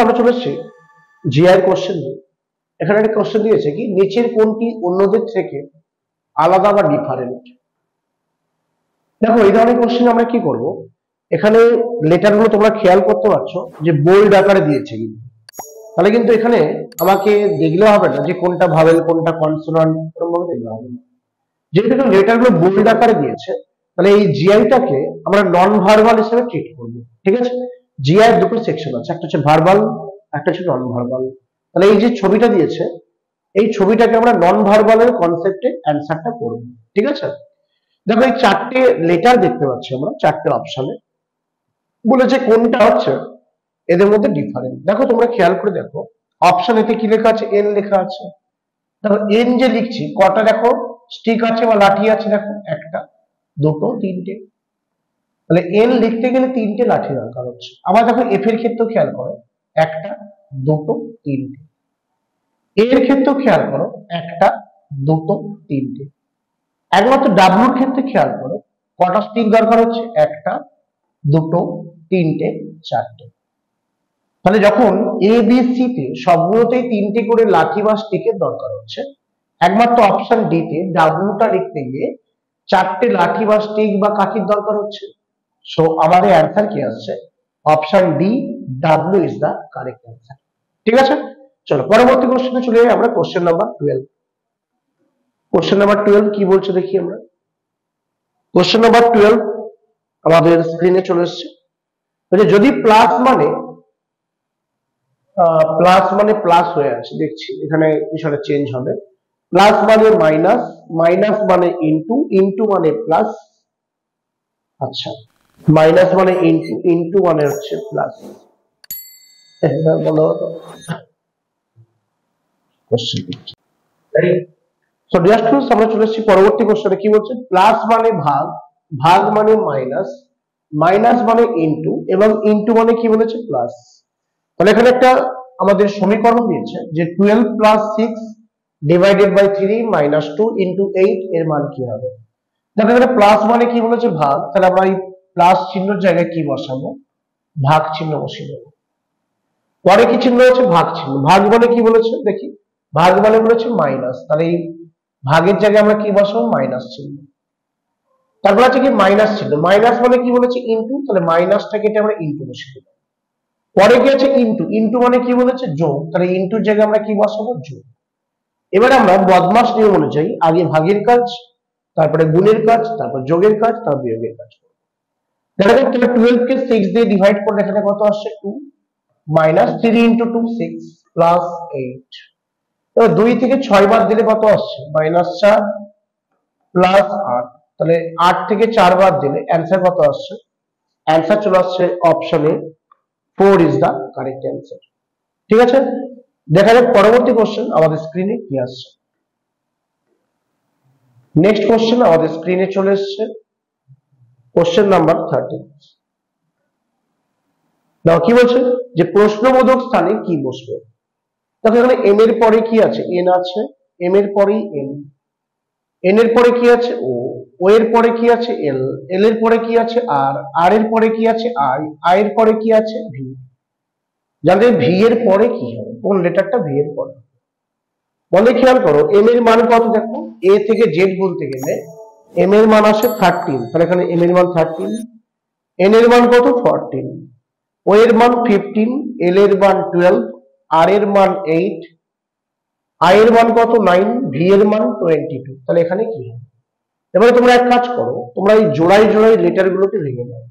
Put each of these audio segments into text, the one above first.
আমরা চলে এসেছি জিআই কোশ্চেন। এখানে একটা কোশ্চেন দিয়েছে কি, নিচের কোনটি অন্যদের থেকে আলাদা বা ডিফারেন্ট। দেখো এই ধরনের কোশ্চেন আমরা কি করব, এখানে লেটার গুলো তোমরা খেয়াল করতে পারছো যে বোল্ড আকারে দিয়েছে, কিন্তু তাহলে কিন্তু এখানে আমাকে দেখলে হবে না যে কোনটা ভাবেল কোনটা কনসোনান্ট, এরকম ভাবে দেখলে হবে না। যেহেতু লেটার গুলো বোল্ড আকারে দিয়েছে, তাহলে এই জিআইটাকে আমরা নন ভার্বাল হিসেবে ট্রিট করবো। ঠিক আছে, জিআই দুটো সেকশন আছে, একটা হচ্ছে ভার্বাল, একটা হচ্ছে নন ভার্বাল। তাহলে এই যে ছবিটা দিয়েছে, এই ছবিটাকে আমরা নন ভার্বালের কনসেপ্টে অ্যান্সারটা করব। ঠিক আছে, দেখো এই চারটে লেটার দেখতে পাচ্ছি আমরা, চারটে অপশনে বলেছে কোনটা হচ্ছে এদের মধ্যে ডিফারেন্ট। দেখো তোমরা খেয়াল করে দেখো, অপশন এতে কি লেখা আছে, এন লেখা আছে। দেখো এন যে লিখছি, কটা দেখো স্টিক আছে বা লাঠি আছে, দেখো একটা, দুটো, তিনটে। তাহলে এন লিখতে গেলে তিনটে লাঠি দরকার হচ্ছে। আবার দেখো এফ এর ক্ষেত্রেও খেয়াল করো, একটা, দুটো, তিনটে। এর ক্ষেত্রেও খেয়াল করো, একটা, দুটো, তিনটে। একমাত্র ডাব্লুর ক্ষেত্রে খেয়াল করো, কটা স্টিক দরকার হচ্ছে, একটা, দুটো, তিনটে, চারটে। তাহলে যখন এ বি সি তে সবগুলোতেই তিনটে করে লাঠি বা স্টিকের দরকার হচ্ছে, একমাত্র অপশন ডি তে ডাব্লুটা লিখতে গিয়ে চারটে লাঠি বা স্টিক বা কাঠির দরকার হচ্ছে। সো আমাদের অ্যান্সার কি আসছে, option D, W is the correct answer. ঠিক আছে, চলো পরবর্তী কোশ্চেনে চলে যাই আমরা। Question number 12। কোশ্চেন নাম্বার 12 কি বলছে দেখি আমরা। কোশ্চেন নাম্বার 12 আমাদের স্ক্রিনে চলে এসেছে। যদি প্লাস মানে প্লাস হয়ে আছে, দেখছি এখানে বিষয়টা চেঞ্জ হবে। প্লাস মানে মাইনাস, মাইনাস মানে ইনটু, ইনটু মানে প্লাস। আচ্ছা, মাইনাস মানে ইনটু, ইনটু মানে হচ্ছে প্লাস। বলো আমরা চলে এসেছি পরবর্তী কোশ্চেনে। কি বলছে, প্লাস মানে ভাগ, ভাগ মানে মাইনাস, মাইনাস মানে ইনটু, এবং ইনটু মানে কি বলেছে, প্লাস। তাহলে এখানে একটা আমাদের সমীকরণ দিয়েছে যে 12 plus 6 divided by 3 minus 2 into 8 এর মান কি হবে। দেখো এখানে প্লাস মানে কি বলেছে, ভাগ। তাহলে আমরা এই প্লাস চিহ্নের জায়গায় কি বসাবো, ভাগ চিহ্ন বসিয়ে দেবো। পরে কি চিহ্ন হচ্ছে, ভাগ চিহ্ন। ভাগ মানে কি বলেছে দেখি, ভাগ মানে বলেছে মাইনাস, তাহলে এই ভাগের জায়গায় আমরা কি বসাবো, মাইনাস চিহ্ন। তারপর আছে কি মাইনাস চিহ্ন, মাইনাস মানে কি বলেছে, ইনটু, তাহলে মাইনাসটা কেটে আমরা ইনটু বসিয়ে দেবো। পরে কি আছে, ইনটু, ইনটু মানে কি বলেছে, যোগ, তাহলে ইনটুর জায়গায় আমরা কি বসাবো, যোগ। এবার আমরা বদমাস নিয়ম অনুযায়ী আগে ভাগের কাজ, তারপরে গুণের কাজ, তারপর যোগের কাজ, তারপর বিয়োগের কাজ। দেখা যাক তাহলে 12 কে 6 দিয়ে ডিভাইড করলে এখানে কত আসছে, 2 মাইনাস 3 ইনটু 2 6 প্লাস 8। এবার 2 থেকে 6 বাদ দিলে কত আসছে, মাইনাস 4 প্লাস 8। তাহলে 8 থেকে 4 বাদ দিলে অ্যান্সার কত আসছে, অ্যান্সার চলে আসছে অপশনে 4 ইজ দা কারেক্ট অ্যান্সার। ঠিক আছে, দেখা যাক পরবর্তী কোশ্চেন আমাদের স্ক্রিনে কি আসছে। নেক্সট কোশ্চেন আমাদের স্ক্রিনে চলে এসেছে, কোশ্চেন নাম্বার 13। দেখো কি বলছে, যে প্রশ্নবোধক স্থানে কি বসবে। দেখো এখানে এম এর পরে কি আছে, এন আছে, এম এর পরেই এন, এন এর পরে কি আছে, ও, ও এর পরে কি আছে, এল, এল এর পরে কি আছে, আর, আর এর পরে কি আছে, আই, আই এর পরে কি আছে, ভি। জানতে ভি এর পরে কি হবে, কোন লেটারটা ভি এর পরে। বলে খেয়াল করো, এম এর মান কত, দেখো এ থেকে জেড বলতে গেলে এম এর মান আসে 13, তাহলে এখানে এম এর মান 13, এন এর মান কত 14, ও এর মান 15, এল এর মান 12, আর এর মান 8, আই এর মান কত 9, ভি এর মান 22। তাহলে এখানে কি হবে, এবারে তোমরা এক কাজ করো, তোমরা এই জোড়াই জোড়াই লেটার গুলোকে ভেঙে নাও।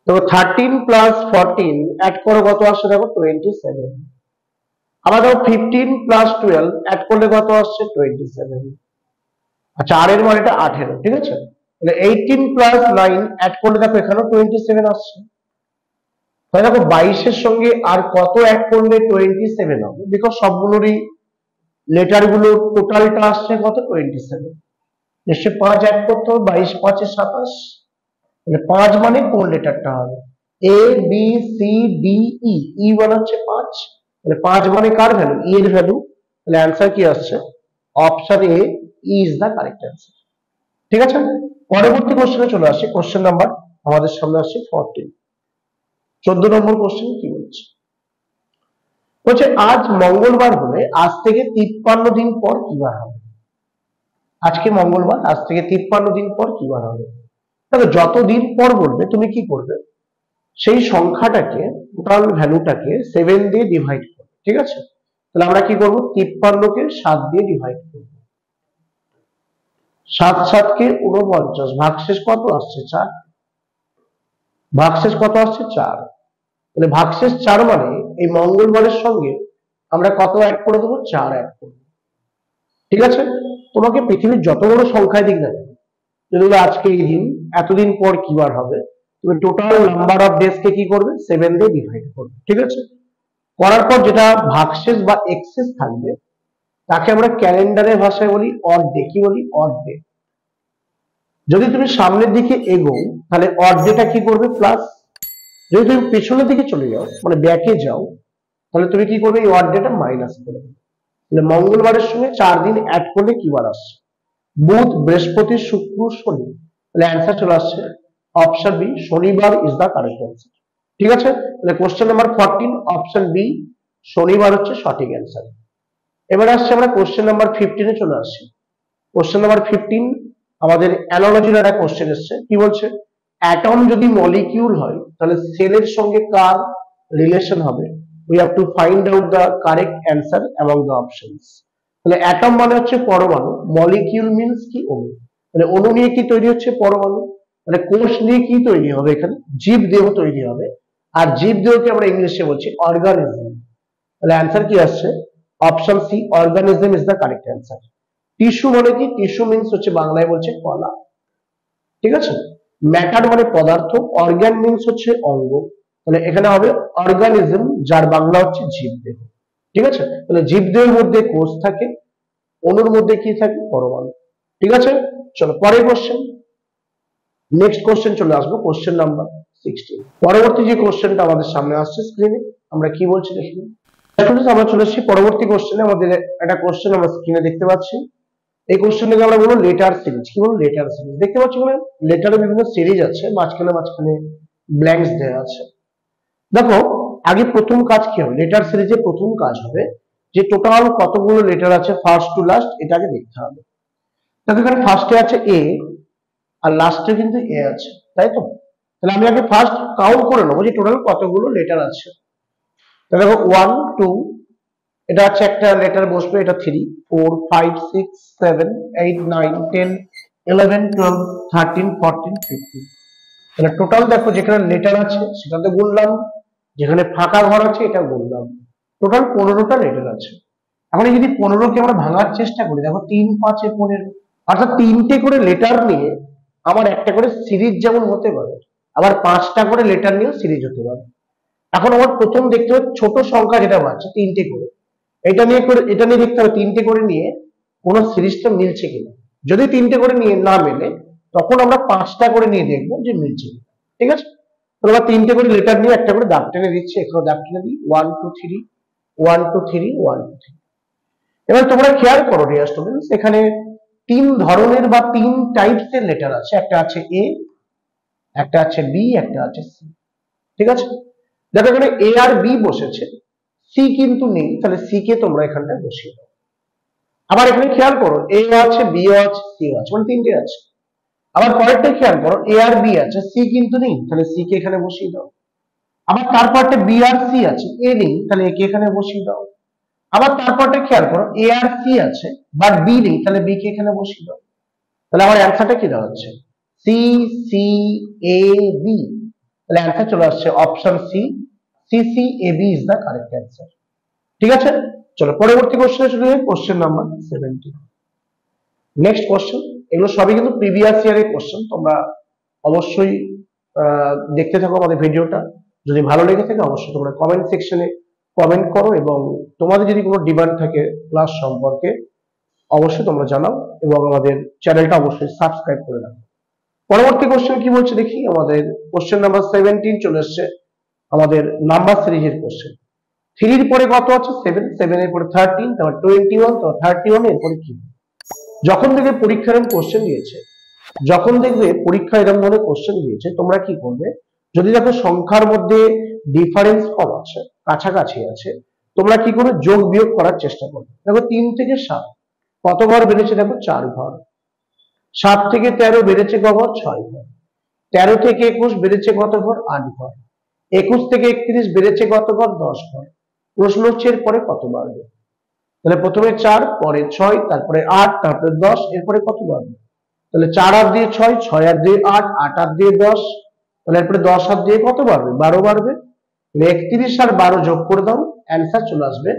দেখো 13 প্লাস 14 অ্যাড করো কত আসছে, দেখো 27। আবার দেখো 15 প্লাস 12 অ্যাড করলে কত আসছে, 27। আচ্ছা, আর এর মান এটা 18। ঠিক আছে, তাহলে 18 প্লাস 9 অ্যাড করলে দেখো এখানেও 27 আসছে। তাহলে দেখো 22 এর সঙ্গে আর কত অ্যাড করলে 27 হবে, বিকজ সবগুলোরই লেটার গুলো টোটালটা আসছে কত, 27। নিশ্চয়ই 5 অ্যাড করতে হবে, 22 5 এ 27। তাহলে 5 মানে কোন লেটারটা হবে, A B C D E, ই মানে হচ্ছে 5, তাহলে 5 মানে কার ভ্যালু, ই এর ভ্যালু। তাহলে অ্যান্সার কি আসছে, option A is the correct answer. ঠিক আছে, পরবর্তী কোশ্চেনে চলে আসছে। কোশ্চেন নাম্বার আমাদের সামনে আসছে 14। 14 নম্বর কোশ্চেন কি বলছে, বলছে আজ মঙ্গলবার হলে আজ থেকে 53 দিন পর কি বার হবে? আজকে মঙ্গলবার, আজ থেকে 53 দিন পর কি বার হবে? তাহলে যত দিন পর বলবে তুমি কি করবে, সেই সংখ্যাটাকে, টোটাল ভ্যালুটাকে 7 দিয়ে ডিভাইড করবে। ঠিক আছে, তাহলে আমরা কি করব, 53 কে 7 দিয়ে ডিভাইড করব। 7 7 কে 49, ভাগশেষ কত আসছে? 4। ভাগশেষ কত আসছে? 4। তাহলে ভাগশেষ 4 মানে এই মঙ্গলবারের সঙ্গে আমরা কত অ্যাড করে দেবো? 4 অ্যাড করব। ঠিক আছে, তোমাকে পৃথিবীর যত বড় সংখ্যায় দিক না কেন, যদি আজকে এই দিন, এতদিন পর কি বার হবে, তুমি টোটাল নাম্বার অফ ডেজ কে কি করবে? 7 দিয়ে ডিভাইড করবে। ঠিক আছে, করার পর যেটা ভাগশেষ বা এক্সেস থাকবে তাকে আমরা ক্যালেন্ডারের ভাষায় বলি অড ডে। কি বলি? Odd day. যদি তুমি সামনের দিকে এগোও তাহলে অড ডেটা কি করবে? প্লাস। যদি তুমি পেছনের দিকে চলে যাও, মানে ব্যাকে যাও, তাহলে তুমি কি করবে? এই অড ডেটা মাইনাস করবে। তাহলে মঙ্গলবারের সঙ্গে 4 দিন অ্যাড করলে কি বার আসছে? বুধ, বৃহস্পতি, শুক্র, শনি। তাহলে অ্যান্সার চলে আসছে অপশন বি, শনিবার ইজ দা কারেক্ট অ্যান্সার। ঠিক আছে, তাহলে কোশ্চেন নাম্বার 14 অপশন বি, শনিবার হচ্ছে সঠিক অ্যান্সার। এবারে আসছে আমরা কোশ্চেন নাম্বার 15 এ চলে আসছি। কোশ্চেন নাম্বার 15 আমাদের অ্যানালজির একটা কোশ্চেন এসেছে। কি বলছে? অ্যাটম যদি মলিকিউল হয় তাহলে সেলের সঙ্গে কার রিলেশন হবে? We have to find out the correct answer among the options. তাহলে অ্যাটম মানে হচ্ছে পরমাণু, মলিকিউল মিন্স কি? অণু। তাহলে অণু নিয়ে কি তৈরি হচ্ছে? পরমাণু। তাহলে কোষ নিয়ে কি তৈরি হবে? এখানে জীব দেহ তৈরি হবে। আর জীব দেহকে আমরা ইংলিশে বলছি অর্গানিজম। তাহলে অ্যান্সার কি আসছে? Option C, organism is the correct answer. Tissue মানে কি? টিস্যু মিন্স হচ্ছে বাংলায় বলছে কলা। ঠিক আছে, ম্যাটার মানে পদার্থ, অর্গান মিন্স হচ্ছে অঙ্গ। তাহলে এখানে হবে অর্গানিজম, যার বাংলা হচ্ছে জীবদেহ। ঠিক আছে, তাহলে জীবদেহের মধ্যে কোষ থাকে, অণুর মধ্যে কি থাকে? পরমাণু। ঠিক আছে, চলো পরের কোশ্চেন, নেক্সট কোশ্চেন চলে আসবো, কোশ্চেন নাম্বার 16। পরবর্তী যে কোশ্চেনটা আমাদের সামনে আসছে স্ক্রিনে, আমরা কি বলছি দেখি। আমরা চলে এসেছি পরবর্তী কোশ্চেনে। আমাদের একটা কোশ্চেন আমরা স্ক্রিনে দেখতে পাচ্ছি। এই কোশ্চেনটাকে আমরা বলবো লেটার সিরিজ। কি বলবো? Letter series. দেখতে পাচ্ছি মানে লেটারের বিভিন্ন সিরিজ আছে, মাঝখানে মাঝখানে ব্ল্যাঙ্কস দেওয়া আছে। দেখো, আগে প্রথম কাজ কি হবে? লেটার সিরিজে প্রথম কাজ হবে যে টোটাল কতগুলো লেটার আছে ফার্স্ট টু লাস্ট, এটাকে দেখতে হবে। দেখো এখানে ফার্স্টে আছে এ, আর লাস্টে কিন্তু এ আছে, তাই তো? তাহলে আমি আগে ফার্স্ট কাউন্ট করে নেবো যে টোটাল কতগুলো লেটার আছে। তাহলে দেখো 1 2, এটা আছে একটা লেটার বসবে, এটা 3 4 5 6 7 8 9 10 11 12 13 14 15। তাহলে টোটাল দেখো যেখানে লেটার আছে সেটাতে গুনলাম, যেখানে ফাঁকা ঘর আছে এটা গুনলাম, টোটাল 15টা লেটার আছে। এখন যদি 15কে আমরা ভাঙার চেষ্টা করি, দেখো 3 5 এ 15, অর্থাৎ 3টে করে লেটার নিয়ে আমার একটা করে সিরিজ যেমন হতে পারে, আবার 5টা করে লেটার নিয়েও সিরিজ হতে পারে। এখন আমার প্রথম দেখতে হবে ছোট সংখ্যা যেটা আছে 3টে করে, এটা নিয়ে দেখতে হবে 3টে করে নিয়ে কোন সিরিজটা মিলছে কিনা। যদি 3টে করে নিয়ে না মেলে, তখন আমরা 5টা করে নিয়ে দেখবো যে মিলছে কিনা। ঠিক আছে, তাহলে আমরা 3টে করে লেটার নিয়ে একটা করে দাগ টেনে দিচ্ছি। এখানে দাগ টেনে দিই 1 2 3 1 2 3 1 2 3। এবার তোমরা খেয়াল করো ডিয়ার স্টুডেন্টস, এখানে 3 ধরনের বা 3 টাইপস এর লেটার আছে। একটা আছে এ, একটা আছে বি, একটা আছে সি। ঠিক আছে, দেখো এখানে এ আর বি বসেছে, সি কিন্তু নেই, তাহলে সি কে তোমরা এখানটায় বসিয়ে দাও। আবার এখানে খেয়াল করো এ আছে, বি আছে, সি আছে, মানে 3টে আছে। আবার পরেরটা খেয়াল করো এ আর বি আছে, সি কিন্তু নেই, তাহলে সি কে এখানে বসিয়ে দাও। আবার তারপরটা বি আর সি আছে, এ নেই, তাহলে এ কে এখানে বসিয়ে দাও। আবার তারপরটা খেয়াল করো এ আর সি আছে বাট বি নেই, তাহলে বি কে এখানে বসিয়ে দাও। তাহলে আমার অ্যান্সারটা কি দাঁড়াচ্ছে? C C A B. তাহলে অ্যান্সার চলে আসছে option C, C C A B is the correct answer. ঠিক আছে, চলো পরবর্তী কোশ্চেনে চলে যাই, কোশ্চেন নাম্বার 17। নেক্সট কোশ্চেন, এগুলো সবই কিন্তু প্রিভিয়াস ইয়ারের কোশ্চেন। তোমরা অবশ্যই দেখতে থাকো আমাদের ভিডিওটা। যদি ভালো লেগে থাকে অবশ্যই তোমরা কমেন্ট সেকশনে কমেন্ট করো, এবং তোমাদের যদি কোনো ডিমান্ড থাকে ক্লাস সম্পর্কে অবশ্যই তোমরা জানাও, এবং আমাদের চ্যানেলটা অবশ্যই সাবস্ক্রাইব করে রাখো। পরবর্তী কোশ্চেন কি বলছে দেখি। আমাদের কোশ্চেন নাম্বার 17 চলে এসছে, আমাদের নাম্বার সিরিজের কোশ্চেন। 3 এর পরে কত আছে? 7, 7 এর পরে 13, তারপর 21, তারপর 31, এরপরে কি? যখন দেখবে পরীক্ষার কোশ্চেন দিয়েছে, তোমরা কি করবে? যদি দেখো সংখ্যার মধ্যে ডিফারেন্স কম আছে, কাছাকাছি আছে, তোমরা কি করো, যোগ বিয়োগ করার চেষ্টা করো। দেখো 3 থেকে 7 কত ঘর বেড়েছে, দেখো 4 ঘর। 7 থেকে 13 বেড়েছে ক ঘর, 6 ঘর। 13 থেকে 21 বেড়েছে কত ঘর, 8 ঘর। 21 থেকে 31 বেড়েছে কত ঘর, 10 ঘর। প্রশ্ন হচ্ছে এরপরে কত বাড়বে। তাহলে প্রথমে 4, পরে 6, তারপরে 8, তারপরে 10, এরপরে কত বাড়বে। তাহলে 4 আর দিয়ে 6, 6 আর দিয়ে 8, 8 আর দিয়ে 10, তাহলে এরপরে 10 আর দিয়ে কত বাড়বে, 12 বাড়বে। 31 আর 12 যোগ করে দাও, অ্যান্সার চলে আসবে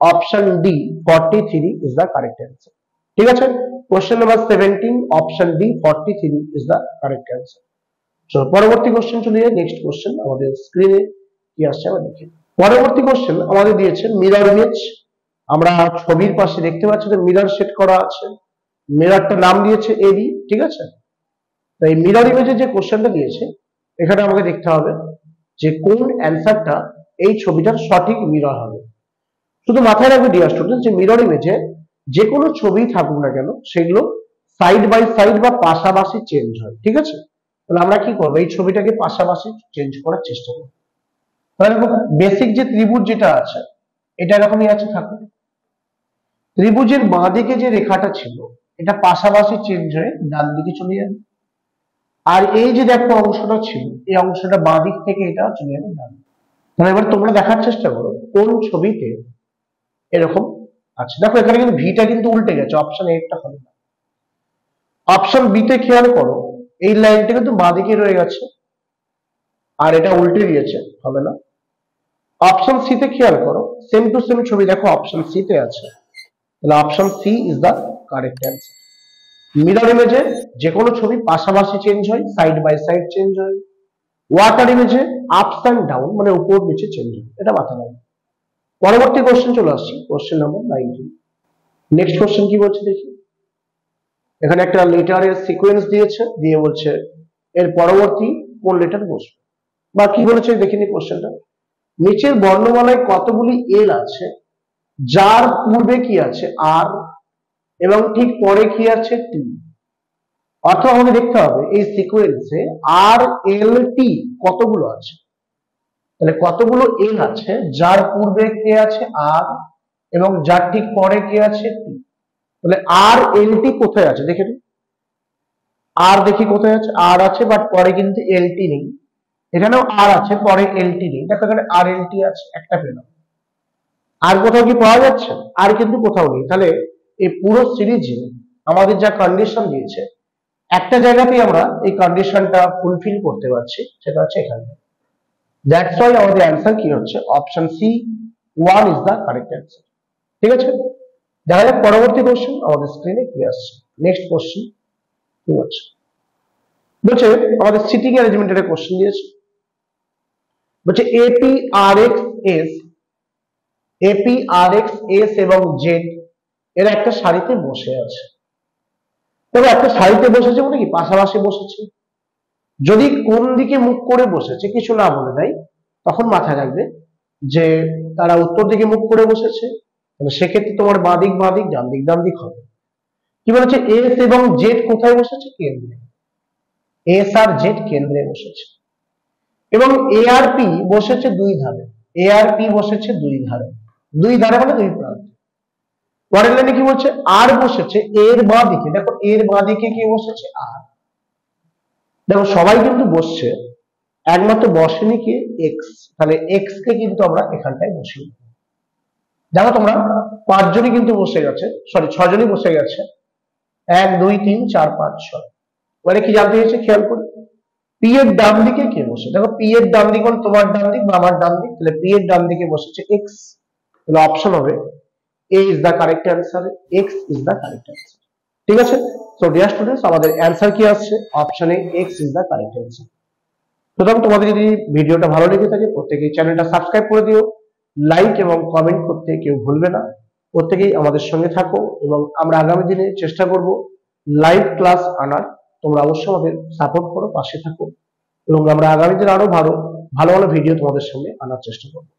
option D 43 is the correct answer. ঠিক আছে, question number 17 option D 43 is the correct answer. চলো পরবর্তী কোশ্চেন চলে যাই। নেক্সট কোশ্চেন আমাদের স্ক্রিনে কি আসছে আমরা দেখি। পরবর্তী কোশ্চেন আমাদের দিয়েছে মিরর ইমেজ। আমরা ছবির পাশে দেখতে পাচ্ছি যে মিরর সেট করা আছে, মিররটার নাম দিয়েছে এবি। ঠিক আছে, তাই মিরর ইমেজের যে কোশ্চেনটা দিয়েছে এখানে আমাকে দেখতে হবে যে কোন অ্যান্সারটা এই ছবিটার সঠিক মিরর হবে। শুধু মাথায় রাখবে ডিয়ার স্টুডেন্ট যে মিরর ইমেজে যে কোনো ছবি থাকুক না কেন সেগুলো সাইড বাই সাইড বা পাশাপাশি চেঞ্জ হয়। ঠিক আছে, তাহলে আমরা কি করবো, এই ছবিটাকে পাশাপাশি চেঞ্জ করার চেষ্টা করবো। তাহলে বেসিক যে ত্রিভুজ যেটা আছে এটা এরকমই আছে, থাকুক। ত্রিভুজের বাঁ দিকে যে রেখাটা ছিল এটা পাশাপাশি চেঞ্জ হয়ে ডান দিকে চলে যাবে। আর এই যে দেখো অংশটা ছিল, এই অংশটা বাঁ দিক থেকে এটা চলে যাবে ডান। তাহলে এবার তোমরা দেখার চেষ্টা করো কোন ছবিতে এরকম আছে। দেখো এখানে কিন্তু ভিটা কিন্তু উল্টে গেছে, অপশন এ টা হবে না। অপশন বি তে খেয়াল করো, এই লাইনটা কিন্তু বাঁ দিকে রয়ে গেছে আর এটা উল্টে দিয়েছে, হবে না। অপশন সি তে খেয়াল করো, সেম টু সেম ছবি দেখো অপশন সি তে আছে, তাহলে option C is the correct answer. Mirror ইমেজে যে কোনো ছবি পাশাপাশি চেঞ্জ হয়, সাইড বাই সাইড চেঞ্জ হয়। ওয়াটার ইমেজে আপস এন্ড ডাউন মানে উপর নিচে চেঞ্জ হয়, এটা মাথায় রাখবে। পরবর্তী কোশ্চেন চলে আসছি, কোশ্চেন নাম্বার 19। নেক্সট কোশ্চেন কি বলছে দেখি। এখানে একটা লেটারের সিকোয়েন্স দিয়েছে, দিয়ে বলছে এর পরবর্তী কোন লেটার বসবে বা কি বলেছে দেখিনি কোশ্চেনটা। নিচের বর্ণমালায় কতগুলি এল আছে যার পূর্বে কি আছে আর এবং ঠিক পরে কি আছে টি। অর্থাৎ আমাদের দেখতে হবে এই সিকোয়েন্সে আর এল টি কতগুলো আছে। তাহলে কতগুলো এল আছে যার পূর্বে কে আছে আর এবং যার ঠিক পরে কে আছে টি। তাহলে আর এল টি কোথায় আছে দেখে নিই। আর দেখি কোথায় আছে, আর আছে বাট পরে কিন্তু এল টি নেই। এখানেও আর আছে, পরে এল টি নেই। দেখো এখানে আর এল টি আছে, একটা পেলাম। আর কোথাও কি পাওয়া যাচ্ছে, আর কিন্তু কোথাও নেই। তাহলে এই পুরো সিরিজে আমাদের যা কন্ডিশন দিয়েছে একটা জায়গাতেই আমরা এই কন্ডিশনটা ফুলফিল করতে পারছি, সেটা হচ্ছে এখানে। দ্যাটস ওয়াই আমাদের অ্যান্সার কি হচ্ছে option C 1 is the correct answer. ঠিক আছে, দেখা যাক পরবর্তী কোশ্চেন আমাদের স্ক্রিনে কি আসছে। নেক্সট কোশ্চেন কি হচ্ছে, বলছে আমাদের সিটিং অ্যারেঞ্জমেন্টের কোশ্চেন দিয়েছে। বলছে এপি আর এক্স এস এবং জেড এরা একটা সারিতে বসে আছে। তবে একটা সারিতে বসেছে মানে কি পাশাপাশি বসেছে। যদি কোন দিকে মুখ করে বসেছে কিছু না বলে দেয় তখন মাথায় রাখবে যে তারা উত্তর দিকে মুখ করে বসেছে, সেক্ষেত্রে তোমার বাঁ দিক ডান দিক হবে। কি বলেছে এস এবং জেড কোথায় বসেছে, কেন্দ্রে। এস আর জেড কেন্দ্রে বসেছে এবং এ আর পি বসেছে দুই ধারে। এ আর পি বসেছে দুই ধারে মানে দুই প্রান্তে। পরের লাইনে কি বলছে আর বসেছে এর বাঁ দিকে। দেখো এর বাঁ দিকে কে বসেছে, আর। দেখো সবাই কিন্তু বসছে, একমাত্র বসেনি কি এক্স। তাহলে এক্স কে কিন্তু আমরা এখানটায় বসিয়ে দেব। দেখো তোমরা 5 জনই কিন্তু বসে গেছে, সরি 6 জনই বসে গেছে। 1 2 3 4 5 6। মানে কি জানতে হয়েছে খেয়াল করে, পি এর ডান দিকে কে বসে। দেখো পি এর ডান দিক মানে তোমার ডান দিক বা আমার ডান দিক, তাহলে পি এর ডান দিকে বসেছে এক্স। তাহলে অপশন হবে A is the correct answer, X is the correct answer. ঠিক আছে, সো ডিয়ার স্টুডেন্টস আমাদের অ্যান্সার কি আসছে option A, X is the correct answer. সুতরাং তোমাদের যদি ভিডিওটা ভালো লেগে থাকে প্রত্যেকেই চ্যানেলটা সাবস্ক্রাইব করে দিও, লাইক এবং কমেন্ট করতে কেউ ভুলবে না। প্রত্যেকেই আমাদের সঙ্গে থাকো এবং আমরা আগামী দিনে চেষ্টা করব লাইভ ক্লাস আনার। তোমরা অবশ্যই আমাদের সাপোর্ট করো, পাশে থাকো এবং আমরা আগামী দিনে আরো ভালো ভালো ভিডিও তোমাদের সামনে আনার চেষ্টা করবো।